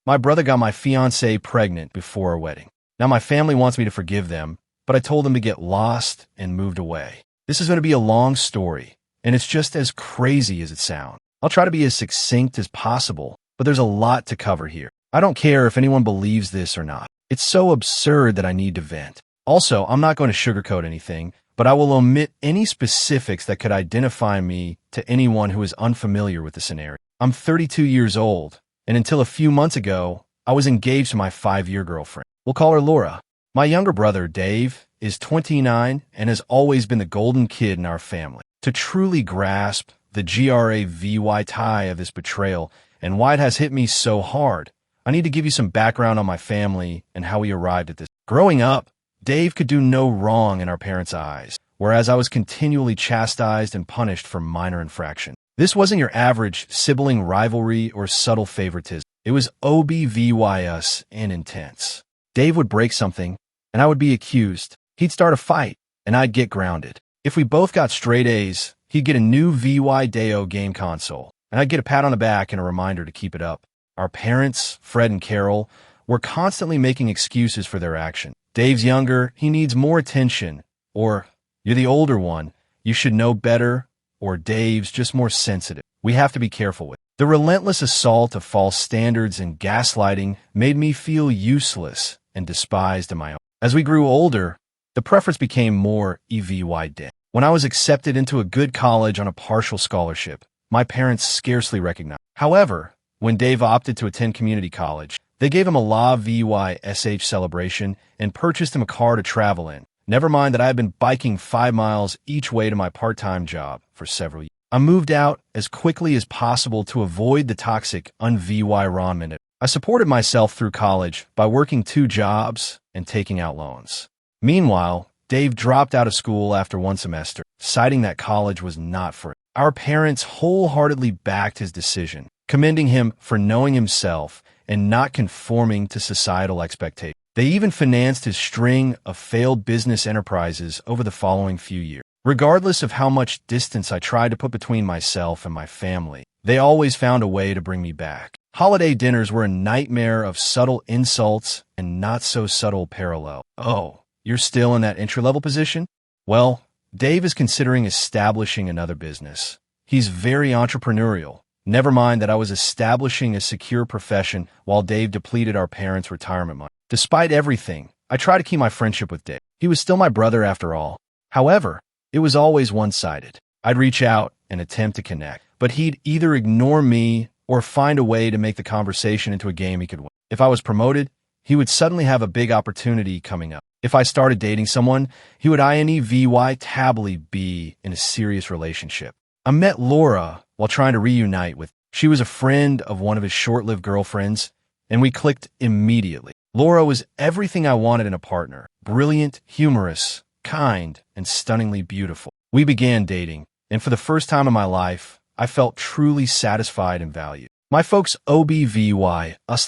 My brother got my fiancée pregnant before our wedding. Now my family wants me to forgive them, but I told them to get lost and moved away. This is going to be a long story, and it's just as crazy as it sounds. I'll try to be as succinct as possible, but there's a lot to cover here. I don't care if anyone believes this or not. It's so absurd that I need to vent. Also, I'm not going to sugarcoat anything, but I will omit any specifics that could identify me to anyone who is unfamiliar with the scenario. I'm 32 years old, and until a few months ago, I was engaged to my 5-year girlfriend. We'll call her Laura. My younger brother, Dave, is 29 and has always been the golden kid in our family. To truly grasp the gravy tie of this betrayal and why it has hit me so hard, I need to give you some background on my family and how we arrived at this. Growing up, Dave could do no wrong in our parents' eyes, whereas I was continually chastised and punished for minor infractions. This wasn't your average sibling rivalry or subtle favoritism. It was obvious and intense. Dave would break something, and I would be accused. He'd start a fight, and I'd get grounded. If we both got straight A's, he'd get a new Video game console, and I'd get a pat on the back and a reminder to keep it up. Our parents, Fred and Carol, were constantly making excuses for their action. Dave's younger, he needs more attention, or you're the older one, you should know better, or Dave's just more sensitive. We have to be careful with it. The relentless assault of false standards and gaslighting made me feel useless and despised in my own. As we grew older, the preference became more EVY. When I was accepted into a good college on a partial scholarship, my parents scarcely recognized. However, when Dave opted to attend community college, they gave him a La VYSH celebration and purchased him a car to travel in. Never mind that I had been biking 5 miles each way to my part-time job for several years. I moved out as quickly as possible to avoid the toxic environment. I supported myself through college by working 2 jobs and taking out loans. Meanwhile, Dave dropped out of school after 1 semester, citing that college was not for him. Our parents wholeheartedly backed his decision, commending him for knowing himself and not conforming to societal expectations. They even financed his string of failed business enterprises over the following few years. Regardless of how much distance I tried to put between myself and my family, they always found a way to bring me back. Holiday dinners were a nightmare of subtle insults and not-so-subtle parallel. Oh, you're still in that entry-level position? Well, Dave is considering establishing another business. He's very entrepreneurial. Never mind that I was establishing a secure profession while Dave depleted our parents' retirement money. Despite everything, I tried to keep my friendship with Dave. He was still my brother after all. However, it was always one-sided. I'd reach out and attempt to connect, but he'd either ignore me or find a way to make the conversation into a game he could win. If I was promoted, he would suddenly have a big opportunity coming up. If I started dating someone, he would inevitably be in a serious relationship. I met Laura while trying to reunite with. She was a friend of one of his short-lived girlfriends, and we clicked immediately. Laura was everything I wanted in a partner. Brilliant, humorous, kind, and stunningly beautiful. We began dating, and for the first time in my life, I felt truly satisfied and valued. My folks obviously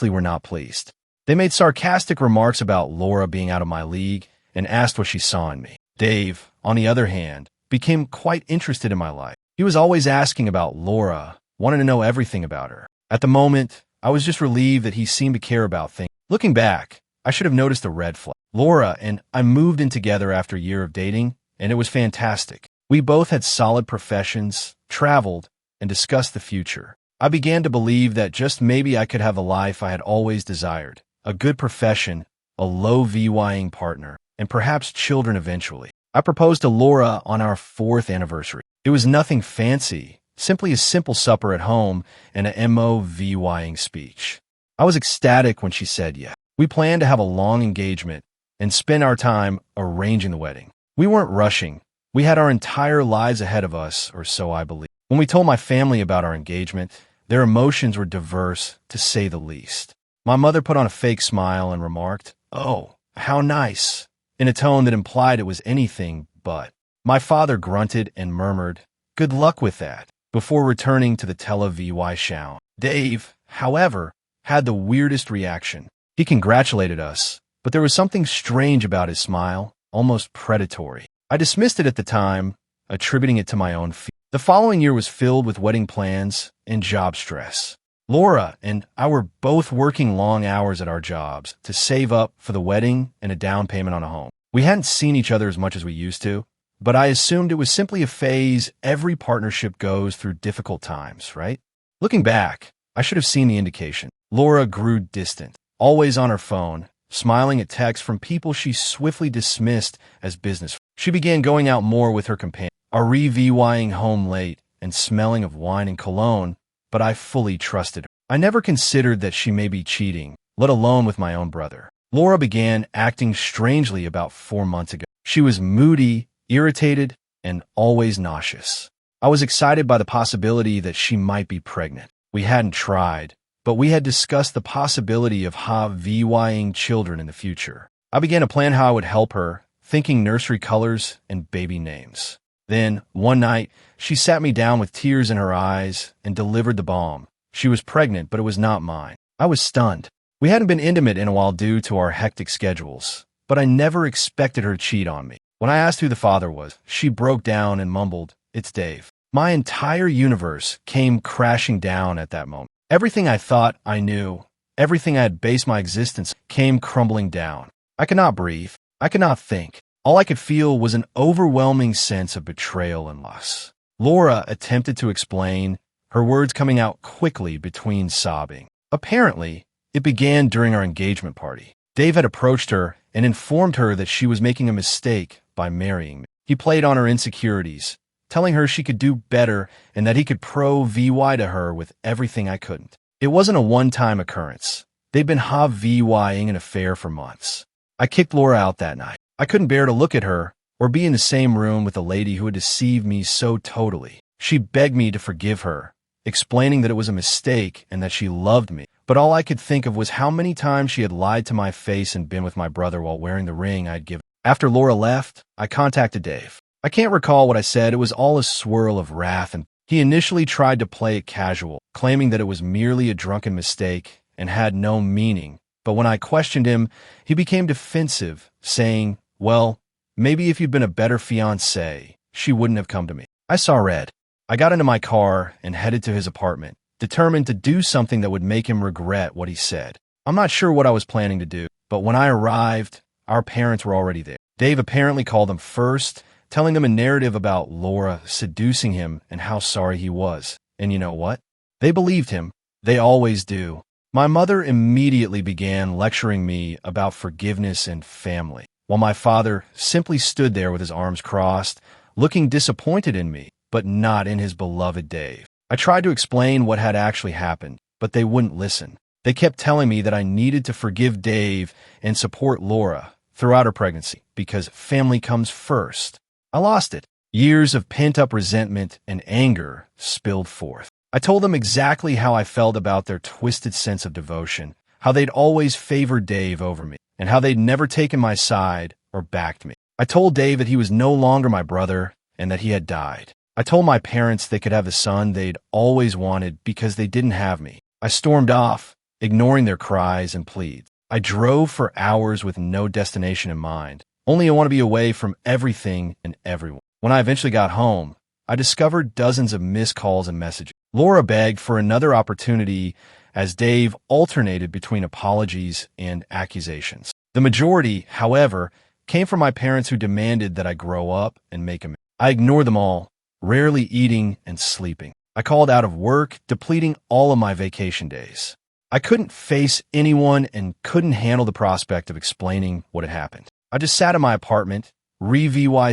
were not pleased. They made sarcastic remarks about Laura being out of my league and asked what she saw in me. Dave, on the other hand, became quite interested in my life. He was always asking about Laura, wanting to know everything about her. At the moment, I was just relieved that he seemed to care about things. Looking back, I should have noticed a red flag. Laura and I moved in together after a year of dating, and it was fantastic. We both had solid professions, traveled, and discussed the future. I began to believe that just maybe I could have a life I had always desired, a good profession, a low-VYing partner, and perhaps children eventually. I proposed to Laura on our 4th anniversary. It was nothing fancy, simply a simple supper at home and a MOVYing speech. I was ecstatic when she said yes. We planned to have a long engagement and spend our time arranging the wedding. We weren't rushing. We had our entire lives ahead of us, or so I believe. When we told my family about our engagement, their emotions were diverse, to say the least. My mother put on a fake smile and remarked, "Oh, how nice," in a tone that implied it was anything but. My father grunted and murmured, "Good luck with that," before returning to the television. Dave, however, had the weirdest reaction. He congratulated us, but there was something strange about his smile, almost predatory. I dismissed it at the time, attributing it to my own fear. The following year was filled with wedding plans and job stress. Laura and I were both working long hours at our jobs to save up for the wedding and a down payment on a home. We hadn't seen each other as much as we used to, but I assumed it was simply a phase every partnership goes through difficult times, right? Looking back, I should have seen the indication. Laura grew distant, always on her phone, smiling at texts from people she swiftly dismissed as business. She began going out more with her companion, arriving home late and smelling of wine and cologne, but I fully trusted her. I never considered that she may be cheating, let alone with my own brother. Laura began acting strangely about 4 months ago. She was moody, irritated, and always nauseous. I was excited by the possibility that she might be pregnant. We hadn't tried, but we had discussed the possibility of having children in the future. I began to plan how I would help her, thinking nursery colors and baby names. Then, one night, she sat me down with tears in her eyes and delivered the bomb. She was pregnant, but it was not mine. I was stunned. We hadn't been intimate in a while due to our hectic schedules, but I never expected her to cheat on me. When I asked who the father was, she broke down and mumbled, "It's Dave." My entire universe came crashing down at that moment. Everything I thought I knew, everything I had based my existence, came crumbling down. I could not breathe. I could not think. All I could feel was an overwhelming sense of betrayal and loss. Laura attempted to explain, her words coming out quickly between sobbing. Apparently, it began during our engagement party. Dave had approached her and informed her that she was making a mistake by marrying me. He played on her insecurities, telling her she could do better and that he could provide to her with everything I couldn't. It wasn't a one-time occurrence. They'd been having an affair for months. I kicked Laura out that night. I couldn't bear to look at her or be in the same room with the lady who had deceived me so totally. She begged me to forgive her, explaining that it was a mistake and that she loved me. But all I could think of was how many times she had lied to my face and been with my brother while wearing the ring I'd given. After Laura left, I contacted Dave. I can't recall what I said. It was all a swirl of wrath, and he initially tried to play it casual, claiming that it was merely a drunken mistake and had no meaning. But when I questioned him, he became defensive, saying, "Well, maybe if you'd been a better fiancée, she wouldn't have come to me." I saw red. I got into my car and headed to his apartment, determined to do something that would make him regret what he said. I'm not sure what I was planning to do, but when I arrived, our parents were already there. Dave apparently called them first, telling them a narrative about Laura seducing him and how sorry he was. And you know what? They believed him. They always do. My mother immediately began lecturing me about forgiveness and family, while my father simply stood there with his arms crossed, looking disappointed in me, but not in his beloved Dave. I tried to explain what had actually happened, but they wouldn't listen. They kept telling me that I needed to forgive Dave and support Laura throughout her pregnancy, because family comes first. I lost it. Years of pent-up resentment and anger spilled forth. I told them exactly how I felt about their twisted sense of devotion, how they'd always favored Dave over me, and how they'd never taken my side or backed me. I told Dave that he was no longer my brother and that he had died. I told my parents they could have the son they'd always wanted because they didn't have me. I stormed off, ignoring their cries and pleads. I drove for hours with no destination in mind. Only I want to be away from everything and everyone. When I eventually got home, I discovered dozens of missed calls and messages. Laura begged for another opportunity as Dave alternated between apologies and accusations. The majority, however, came from my parents who demanded that I grow up and make amends. I ignored them all, rarely eating and sleeping. I called out of work, depleting all of my vacation days. I couldn't face anyone and couldn't handle the prospect of explaining what had happened. I just sat in my apartment,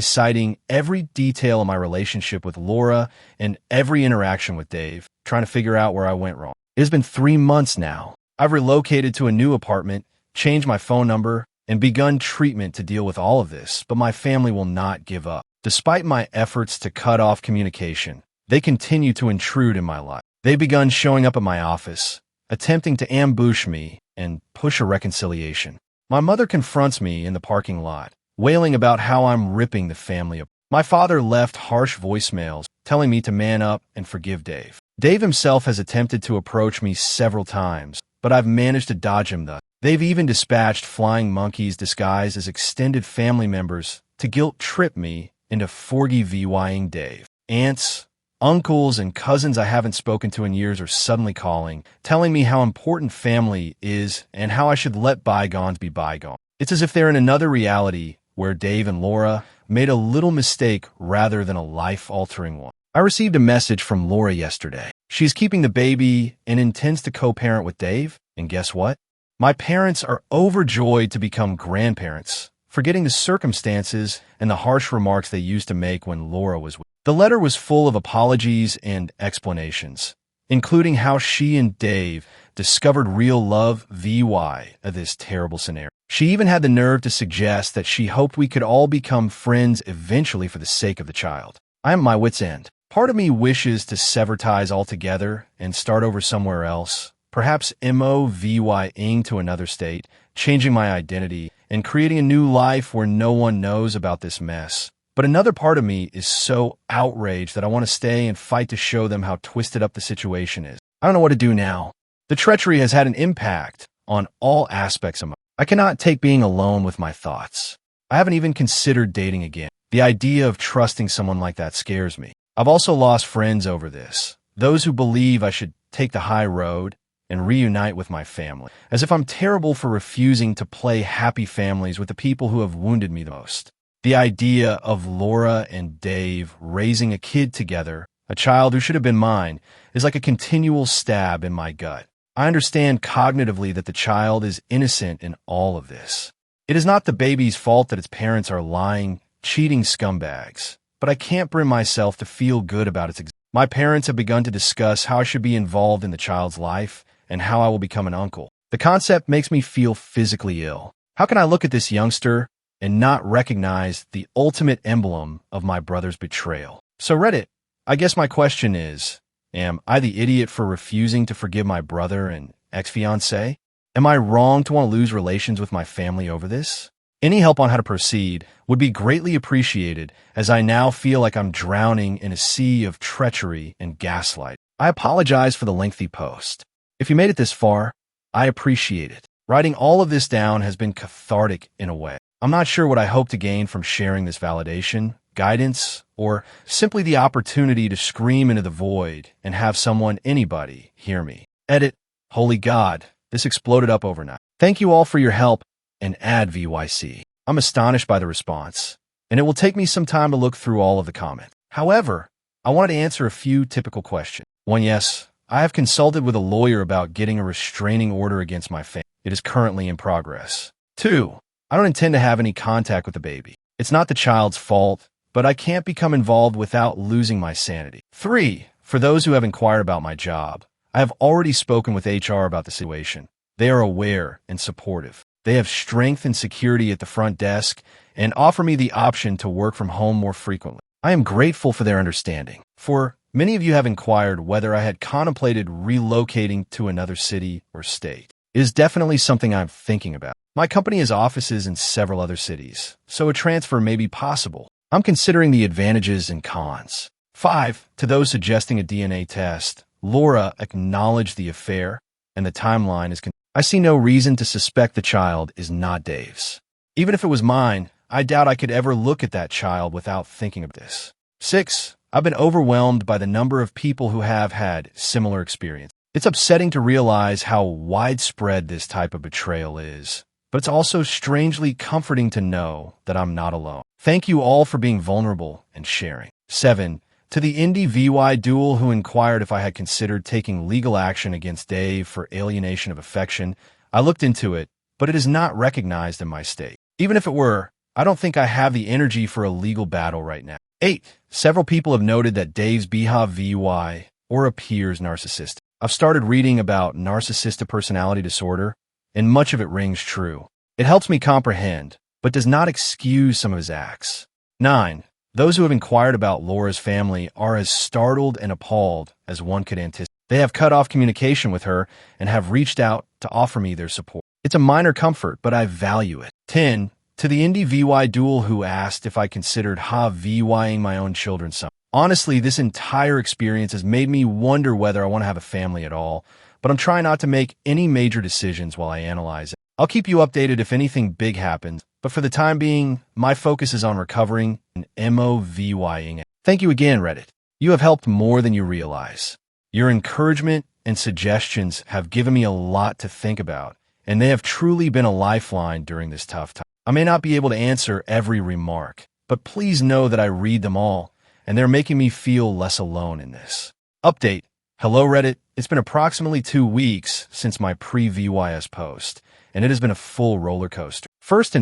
citing every detail of my relationship with Laura and every interaction with Dave, trying to figure out where I went wrong. It has been 3 months now. I've relocated to a new apartment, changed my phone number, and begun treatment to deal with all of this, but my family will not give up. Despite my efforts to cut off communication, they continue to intrude in my life. They've begun showing up at my office, attempting to ambush me and push a reconciliation. My mother confronts me in the parking lot, wailing about how I'm ripping the family apart. My father left harsh voicemails telling me to man up and forgive Dave. Dave himself has attempted to approach me several times, but I've managed to dodge him thus. They've even dispatched flying monkeys disguised as extended family members to guilt trip me into forgiving Dave. Aunts, Uncles and cousins I haven't spoken to in years are suddenly calling, telling me how important family is and how I should let bygones be bygones. It's as if they're in another reality where Dave and Laura made a little mistake rather than a life-altering one. I received a message from Laura yesterday. She's keeping the baby and intends to co-parent with Dave, and guess what? My parents are overjoyed to become grandparents, forgetting the circumstances and the harsh remarks they used to make when Laura was with. The letter was full of apologies and explanations, including how she and Dave discovered real love via this terrible scenario. She even had the nerve to suggest that she hoped we could all become friends eventually for the sake of the child. I am at my wit's end. Part of me wishes to sever ties altogether and start over somewhere else, perhaps moving to another state, changing my identity, and creating a new life where no one knows about this mess. But another part of me is so outraged that I want to stay and fight to show them how twisted up the situation is. I don't know what to do now. The treachery has had an impact on all aspects of my life. I cannot take being alone with my thoughts. I haven't even considered dating again. The idea of trusting someone like that scares me. I've also lost friends over this. Those who believe I should take the high road and reunite with my family. As if I'm terrible for refusing to play happy families with the people who have wounded me the most. The idea of Laura and Dave raising a kid together, a child who should have been mine, is like a continual stab in my gut. I understand cognitively that the child is innocent in all of this. It is not the baby's fault that its parents are lying, cheating scumbags, but I can't bring myself to feel good about its existence. My parents have begun to discuss how I should be involved in the child's life and how I will become an uncle. The concept makes me feel physically ill. How can I look at this youngster and not recognize the ultimate emblem of my brother's betrayal? So Reddit, I guess my question is, am I the idiot for refusing to forgive my brother and ex-fiancée? Am I wrong to want to lose relations with my family over this? Any help on how to proceed would be greatly appreciated, as I now feel like I'm drowning in a sea of treachery and gaslight. I apologize for the lengthy post. If you made it this far, I appreciate it. Writing all of this down has been cathartic in a way. I'm not sure what I hope to gain from sharing this validation, guidance, or simply the opportunity to scream into the void and have someone, anybody, hear me. Edit. Holy God, this exploded up overnight. Thank you all for your help, and add VYC. I'm astonished by the response, and it will take me some time to look through all of the comments. However, I wanted to answer a few typical questions. One, yes, I have consulted with a lawyer about getting a restraining order against my family. It is currently in progress. 2, I don't intend to have any contact with the baby. It's not the child's fault, but I can't become involved without losing my sanity. 3, for those who have inquired about my job, I have already spoken with HR about the situation. They are aware and supportive. They have strength and security at the front desk and offer me the option to work from home more frequently. I am grateful for their understanding. For many of you have inquired whether I had contemplated relocating to another city or state. It is definitely something I'm thinking about. My company has offices in several other cities, so a transfer may be possible. I'm considering the advantages and cons. 5, to those suggesting a DNA test, Laura acknowledged the affair, and the timeline is I see no reason to suspect the child is not Dave's. Even if it was mine, I doubt I could ever look at that child without thinking of this. 6, I've been overwhelmed by the number of people who have had similar experience. It's upsetting to realize how widespread this type of betrayal is, but it's also strangely comforting to know that I'm not alone. Thank you all for being vulnerable and sharing. 7, to the Indie VY duel who inquired if I had considered taking legal action against Dave for alienation of affection, I looked into it, but it is not recognized in my state. Even if it were, I don't think I have the energy for a legal battle right now. 8, several people have noted that Dave's BHA VY or appears narcissistic. I've started reading about narcissistic personality disorder, and much of it rings true. It helps me comprehend, but does not excuse some of his acts. 9, those who have inquired about Laura's family are as startled and appalled as one could anticipate. They have cut off communication with her and have reached out to offer me their support. It's a minor comfort, but I value it. 10, to the Indie VY duel who asked if I considered VYing my own children's son. Honestly, this entire experience has made me wonder whether I want to have a family at all, but I'm trying not to make any major decisions while I analyze it. I'll keep you updated if anything big happens, but for the time being, my focus is on recovering and MOVYing it. Thank you again, Reddit. You have helped more than you realize. Your encouragement and suggestions have given me a lot to think about, and they have truly been a lifeline during this tough time. I may not be able to answer every remark, but please know that I read them all, and they're making me feel less alone in this. Update. Hello, Reddit. It's been approximately 2 weeks since my pre-VYS post, and it has been a full roller coaster. First,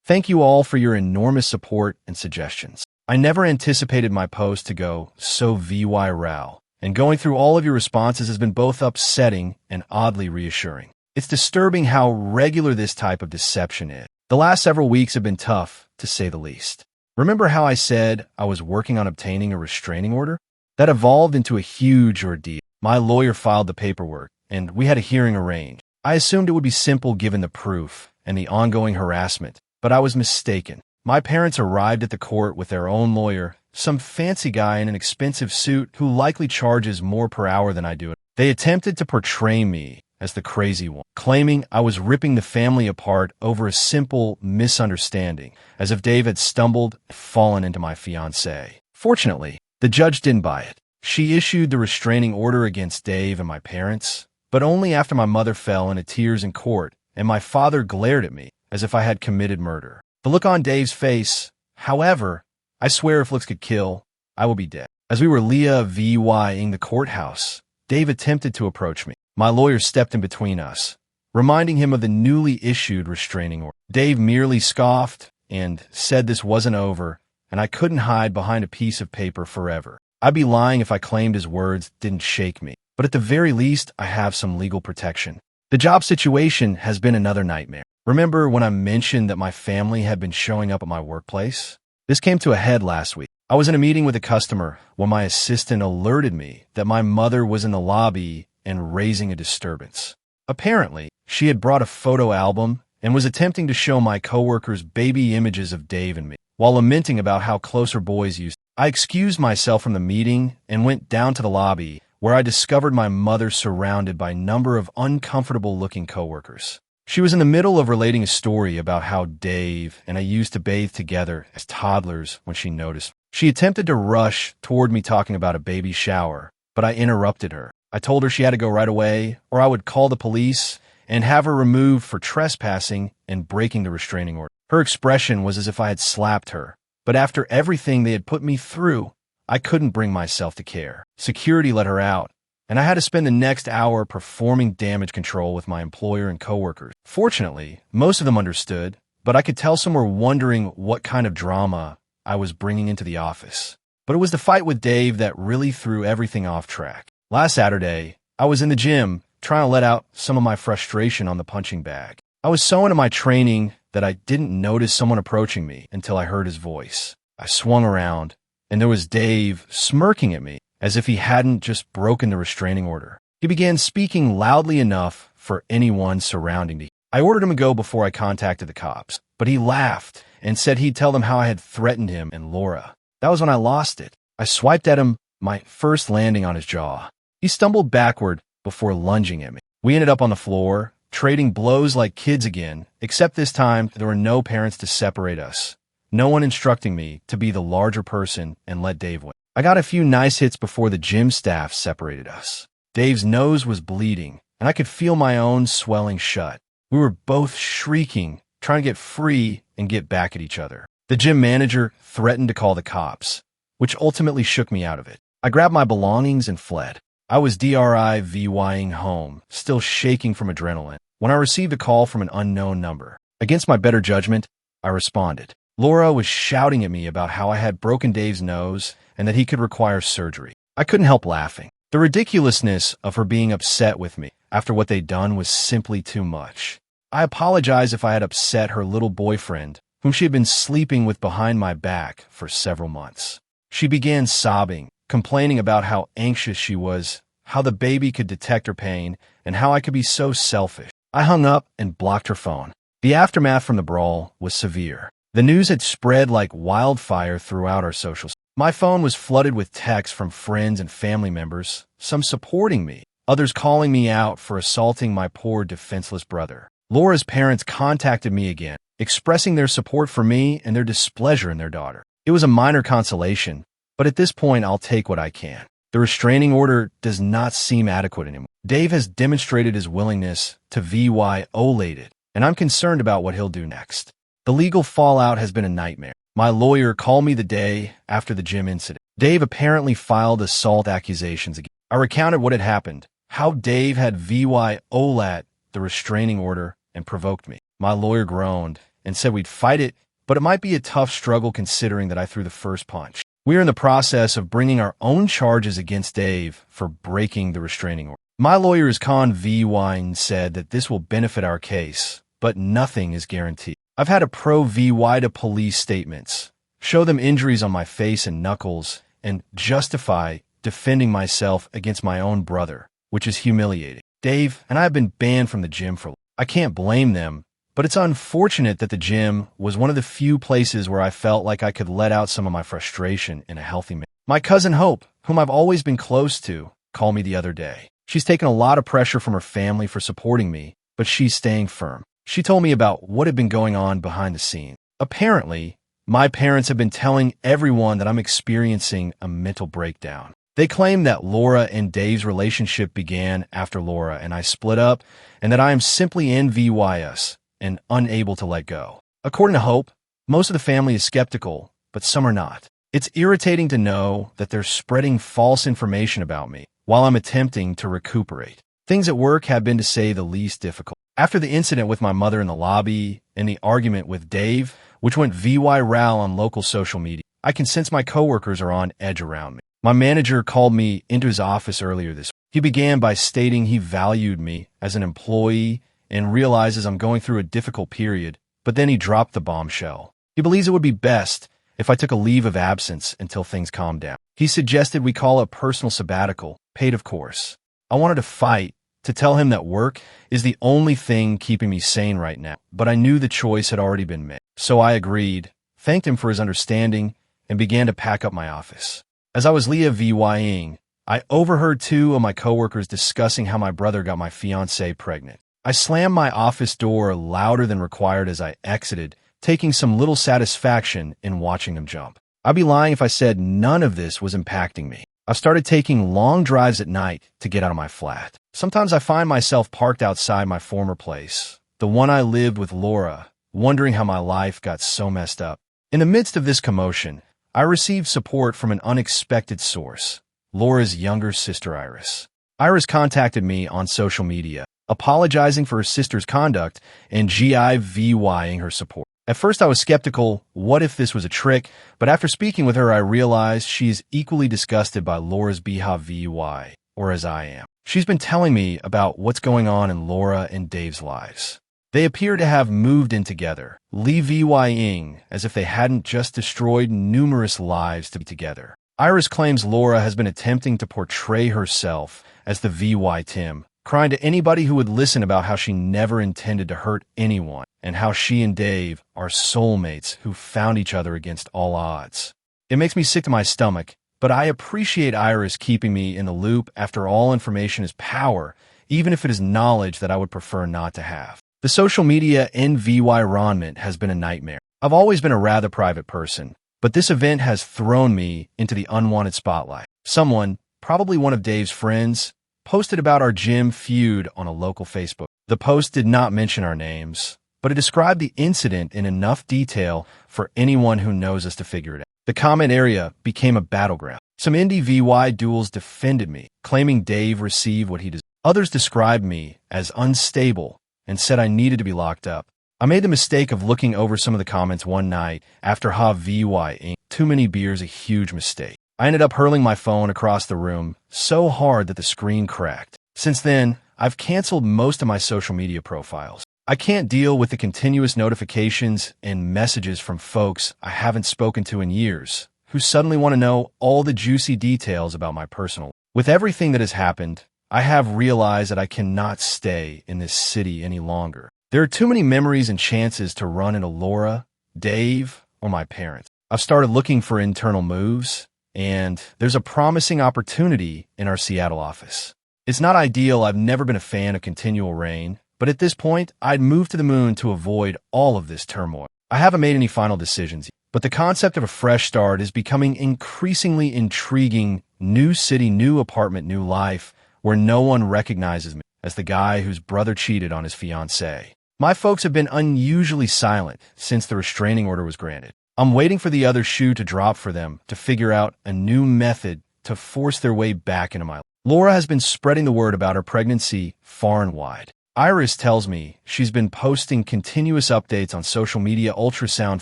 thank you all for your enormous support and suggestions. I never anticipated my post to go so viral, and going through all of your responses has been both upsetting and oddly reassuring. It's disturbing how regular this type of deception is. The last several weeks have been tough, to say the least. Remember how I said I was working on obtaining a restraining order? That evolved into a huge ordeal. My lawyer filed the paperwork, and we had a hearing arranged. I assumed it would be simple given the proof and the ongoing harassment, but I was mistaken. My parents arrived at the court with their own lawyer, some fancy guy in an expensive suit who likely charges more per hour than I do. They attempted to portray me as the crazy one, claiming I was ripping the family apart over a simple misunderstanding, as if Dave had stumbled and fallen into my fiancée. Fortunately, the judge didn't buy it. She issued the restraining order against Dave and my parents, but only after my mother fell into tears in court and my father glared at me as if I had committed murder. The look on Dave's face, however, I swear if looks could kill, I would be dead. As we were VYing the courthouse, Dave attempted to approach me. My lawyer stepped in between us, reminding him of the newly issued restraining order. Dave merely scoffed and said this wasn't over, and I couldn't hide behind a piece of paper forever. I'd be lying if I claimed his words didn't shake me, but at the very least, I have some legal protection. The job situation has been another nightmare. Remember when I mentioned that my family had been showing up at my workplace? This came to a head last week. I was in a meeting with a customer when my assistant alerted me that my mother was in the lobby and raising a disturbance. Apparently, she had brought a photo album and was attempting to show my coworkers baby images of Dave and me, while lamenting about how close her boys used. I excused myself from the meeting and went down to the lobby, where I discovered my mother surrounded by a number of uncomfortable-looking coworkers. She was in the middle of relating a story about how Dave and I used to bathe together as toddlers when she noticed. She attempted to rush toward me talking about a baby shower, but I interrupted her. I told her she had to go right away, or I would call the police and have her removed for trespassing and breaking the restraining order. Her expression was as if I had slapped her, but after everything they had put me through, I couldn't bring myself to care. Security let her out, and I had to spend the next hour performing damage control with my employer and coworkers. Fortunately, most of them understood, but I could tell some were wondering what kind of drama I was bringing into the office. But it was the fight with Dave that really threw everything off track. Last Saturday, I was in the gym trying to let out some of my frustration on the punching bag. I was so into my training that I didn't notice someone approaching me until I heard his voice. I swung around, and there was Dave smirking at me as if he hadn't just broken the restraining order. He began speaking loudly enough for anyone surrounding me. I ordered him to go before I contacted the cops, but he laughed and said he'd tell them how I had threatened him and Laura. That was when I lost it. I swiped at him, my first landing on his jaw. He stumbled backward before lunging at me. We ended up on the floor, trading blows like kids again, except this time there were no parents to separate us. No one instructing me to be the larger person and let Dave win. I got a few nice hits before the gym staff separated us. Dave's nose was bleeding, and I could feel my own swelling shut. We were both shrieking, trying to get free and get back at each other. The gym manager threatened to call the cops, which ultimately shook me out of it. I grabbed my belongings and fled. I was DRIVYing home, still shaking from adrenaline, when I received a call from an unknown number. Against my better judgment, I responded. Laura was shouting at me about how I had broken Dave's nose and that he could require surgery. I couldn't help laughing. The ridiculousness of her being upset with me after what they'd done was simply too much. I apologized if I had upset her little boyfriend, whom she had been sleeping with behind my back for several months. She began sobbing, complaining about how anxious she was, how the baby could detect her pain, and how I could be so selfish. I hung up and blocked her phone. The aftermath from the brawl was severe. The news had spread like wildfire throughout our socials. My phone was flooded with texts from friends and family members, some supporting me, others calling me out for assaulting my poor defenseless brother. Laura's parents contacted me again, expressing their support for me and their displeasure in their daughter. It was a minor consolation, but at this point, I'll take what I can. The restraining order does not seem adequate anymore. Dave has demonstrated his willingness to violate it, and I'm concerned about what he'll do next. The legal fallout has been a nightmare. My lawyer called me the day after the gym incident. Dave apparently filed assault accusations again. I recounted what had happened, how Dave had violated the restraining order and provoked me. My lawyer groaned and said we'd fight it, but it might be a tough struggle considering that I threw the first punch. We are in the process of bringing our own charges against Dave for breaking the restraining order. My lawyer is Con V. Wine said that this will benefit our case, but nothing is guaranteed. I've had a pro V. Y to police statements, show them injuries on my face and knuckles, and justify defending myself against my own brother, which is humiliating. Dave and I have been banned from the gym for. I can't blame them, but it's unfortunate that the gym was one of the few places where I felt like I could let out some of my frustration in a healthy manner. My cousin Hope, whom I've always been close to, called me the other day. She's taken a lot of pressure from her family for supporting me, but she's staying firm. She told me about what had been going on behind the scenes. Apparently, my parents have been telling everyone that I'm experiencing a mental breakdown. They claim that Laura and Dave's relationship began after Laura and I split up, and that I am simply envious and unable to let go. According to Hope, most of the family is skeptical, but some are not. It's irritating to know that they're spreading false information about me while I'm attempting to recuperate. Things at work have been, to say the least, difficult. After the incident with my mother in the lobby and the argument with Dave, which went viral on local social media, I can sense my coworkers are on edge around me. My manager called me into his office earlier this week. He began by stating he valued me as an employee and realizes I'm going through a difficult period, but then he dropped the bombshell. He believes it would be best if I took a leave of absence until things calm down. He suggested we call a personal sabbatical, paid of course. I wanted to fight to tell him that work is the only thing keeping me sane right now, but I knew the choice had already been made. So I agreed, thanked him for his understanding, and began to pack up my office. As I was leaving, I overheard two of my coworkers discussing how my brother got my fiancée pregnant. I slammed my office door louder than required as I exited, taking some little satisfaction in watching them jump. I'd be lying if I said none of this was impacting me. I started taking long drives at night to get out of my flat. Sometimes I find myself parked outside my former place, the one I lived with Laura, wondering how my life got so messed up. In the midst of this commotion, I received support from an unexpected source, Laura's younger sister Iris. Iris contacted me on social media, apologizing for her sister's conduct and giving her support. At first I was skeptical, what if this was a trick, but after speaking with her I realized she's equally disgusted by Laura's behavior, or as I am. She's been telling me about what's going on in Laura and Dave's lives. They appear to have moved in together, levying as if they hadn't just destroyed numerous lives to be together. Iris claims Laura has been attempting to portray herself as the VY Tim, crying to anybody who would listen about how she never intended to hurt anyone and how she and Dave are soulmates who found each other against all odds. It makes me sick to my stomach, but I appreciate Iris keeping me in the loop. After all, information is power, even if it is knowledge that I would prefer not to have. The social media environment has been a nightmare. I've always been a rather private person, but this event has thrown me into the unwanted spotlight. Someone, probably one of Dave's friends, posted about our gym feud on a local Facebook. The post did not mention our names, but it described the incident in enough detail for anyone who knows us to figure it out. The comment area became a battleground. Some indie VY duels defended me, claiming Dave received what he deserved. Others described me as unstable and said I needed to be locked up. I made the mistake of looking over some of the comments one night after VY. Too many beers, a huge mistake. I ended up hurling my phone across the room so hard that the screen cracked. Since then, I've canceled most of my social media profiles. I can't deal with the continuous notifications and messages from folks I haven't spoken to in years, who suddenly want to know all the juicy details about my personal life. With everything that has happened, I have realized that I cannot stay in this city any longer. There are too many memories and chances to run into Laura, Dave, or my parents. I've started looking for internal moves, and there's a promising opportunity in our Seattle office. It's not ideal. I've never been a fan of continual rain, but at this point, I'd move to the moon to avoid all of this turmoil. I haven't made any final decisions yet. But the concept of a fresh start is becoming increasingly intriguing. New city, new apartment, new life, where no one recognizes me as the guy whose brother cheated on his fiancée. My folks have been unusually silent since the restraining order was granted. I'm waiting for the other shoe to drop for them to figure out a new method to force their way back into my life. Laura has been spreading the word about her pregnancy far and wide. Iris tells me she's been posting continuous updates on social media, ultrasound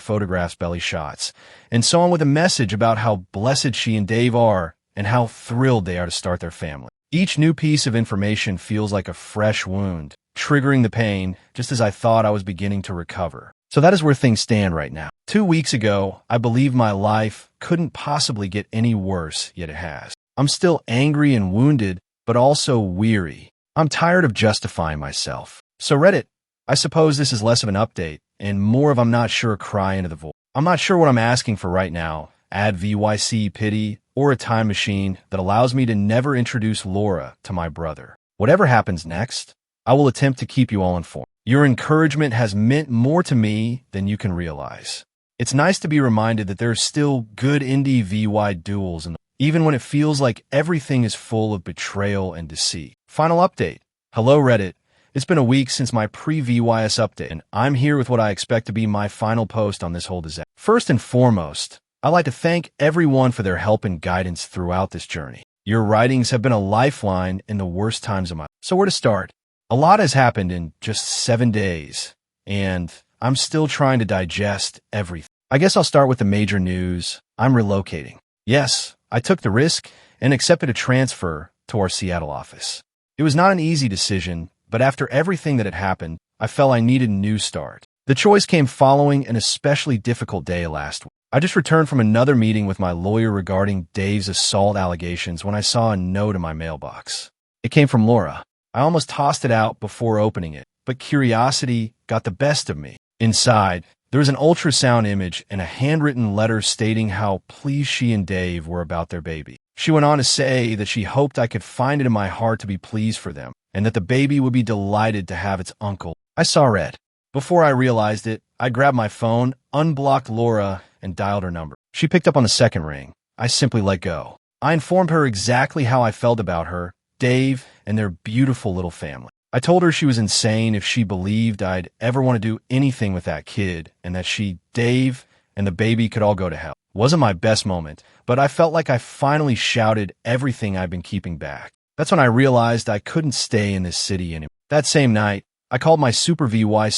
photographs, belly shots, and so on, with a message about how blessed she and Dave are and how thrilled they are to start their family. Each new piece of information feels like a fresh wound, triggering the pain just as I thought I was beginning to recover. So that is where things stand right now. 2 weeks ago, I believed my life couldn't possibly get any worse, yet it has. I'm still angry and wounded, but also weary. I'm tired of justifying myself. So Reddit, I suppose this is less of an update and more of I'm not sure cry into the void. I'm not sure what I'm asking for right now. Add VYC pity or a time machine that allows me to never introduce Laura to my brother. Whatever happens next, I will attempt to keep you all informed. Your encouragement has meant more to me than you can realize. It's nice to be reminded that there are still good indie VY duels, even when it feels like everything is full of betrayal and deceit. Final update. Hello Reddit. It's been a week since my pre-VYS update, and I'm here with what I expect to be my final post on this whole disaster. First and foremost, I'd like to thank everyone for their help and guidance throughout this journey. Your writings have been a lifeline in the worst times of my life. So where to start? A lot has happened in just 7 days, and I'm still trying to digest everything. I guess I'll start with the major news. I'm relocating. Yes, I took the risk and accepted a transfer to our Seattle office. It was not an easy decision, but after everything that had happened, I felt I needed a new start. The choice came following an especially difficult day last week. I just returned from another meeting with my lawyer regarding Dave's assault allegations when I saw a note in my mailbox. It came from Laura. I almost tossed it out before opening it, but curiosity got the best of me. Inside, there was an ultrasound image and a handwritten letter stating how pleased she and Dave were about their baby. She went on to say that she hoped I could find it in my heart to be pleased for them, and that the baby would be delighted to have its uncle. I saw red. Before I realized it, I grabbed my phone, unblocked Laura, and dialed her number. She picked up on the second ring. I simply let go. I informed her exactly how I felt about her, Dave, and their beautiful little family. I told her she was insane if she believed I'd ever want to do anything with that kid, and that she, Dave, and the baby could all go to hell. Wasn't my best moment, but I felt like I finally shouted everything I've been keeping back. That's when I realized I couldn't stay in this city anymore. That same night, I called my super VY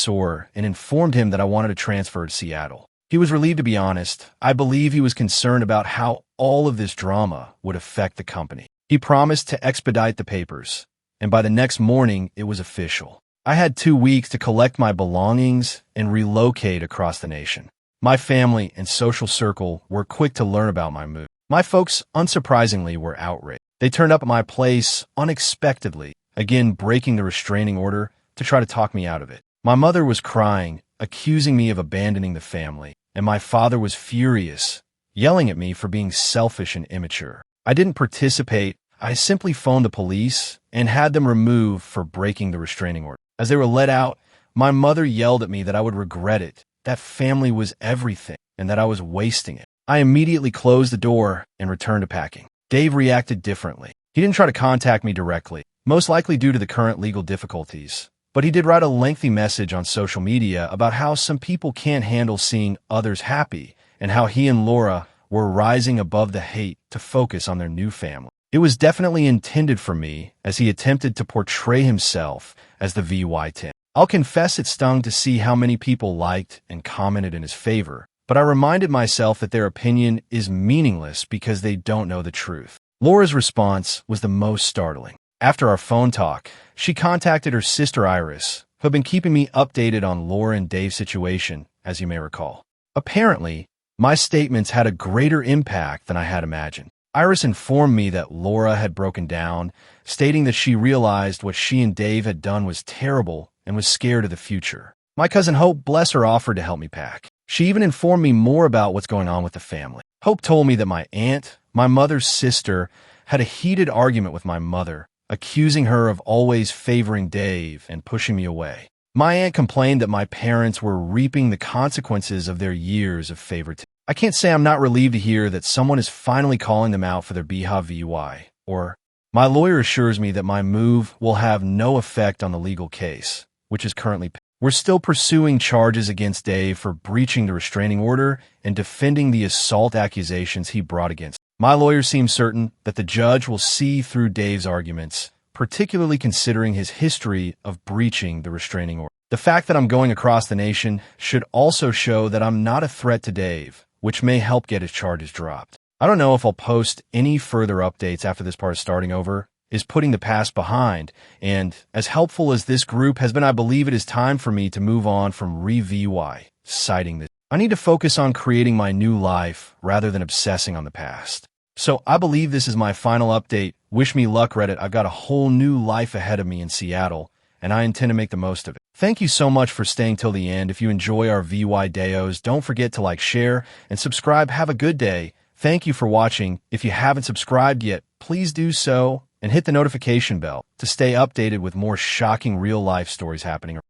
and informed him that I wanted to transfer to Seattle. He was relieved, to be honest. I believe he was concerned about how all of this drama would affect the company. He promised to expedite the papers, and by the next morning, it was official. I had 2 weeks to collect my belongings and relocate across the nation. My family and social circle were quick to learn about my move. My folks, unsurprisingly, were outraged. They turned up at my place unexpectedly, again breaking the restraining order to try to talk me out of it. My mother was crying, accusing me of abandoning the family, and my father was furious, yelling at me for being selfish and immature. I didn't participate. I simply phoned the police and had them removed for breaking the restraining order. As they were let out, my mother yelled at me that I would regret it, that family was everything, and that I was wasting it. I immediately closed the door and returned to packing. Dave reacted differently. He didn't try to contact me directly, most likely due to the current legal difficulties, but he did write a lengthy message on social media about how some people can't handle seeing others happy and how he and Laura were rising above the hate to focus on their new family. It was definitely intended for me, as he attempted to portray himself as the VY10. I'll confess it stung to see how many people liked and commented in his favor, but I reminded myself that their opinion is meaningless because they don't know the truth. Laura's response was the most startling. After our phone talk, she contacted her sister Iris, who had been keeping me updated on Laura and Dave's situation, as you may recall. Apparently, my statements had a greater impact than I had imagined. Iris informed me that Laura had broken down, stating that she realized what she and Dave had done was terrible and was scared of the future. My cousin Hope, bless her, offered to help me pack. She even informed me more about what's going on with the family. Hope told me that my aunt, my mother's sister, had a heated argument with my mother, accusing her of always favoring Dave and pushing me away. My aunt complained that my parents were reaping the consequences of their years of favoritism. I I can't say I'm not relieved to hear that someone is finally calling them out for their BHA VUI, or my lawyer assures me that my move will have no effect on the legal case, which is currently pending. We're still pursuing charges against Dave for breaching the restraining order and defending the assault accusations he brought against him. My lawyer seems certain that the judge will see through Dave's arguments, particularly considering his history of breaching the restraining order. The fact that I'm going across the nation should also show that I'm not a threat to Dave, which may help get his charges dropped. I don't know if I'll post any further updates after this part of starting over is putting the past behind, and as helpful as this group has been, I believe it is time for me to move on from re-VY, citing this. I need to focus on creating my new life rather than obsessing on the past. So I believe this is my final update. Wish me luck, Reddit. I've got a whole new life ahead of me in Seattle, and I intend to make the most of it. Thank you so much for staying till the end. If you enjoy our VY Deos, don't forget to like, share, and subscribe. Have a good day. Thank you for watching. If you haven't subscribed yet, please do so and hit the notification bell to stay updated with more shocking real-life stories happening.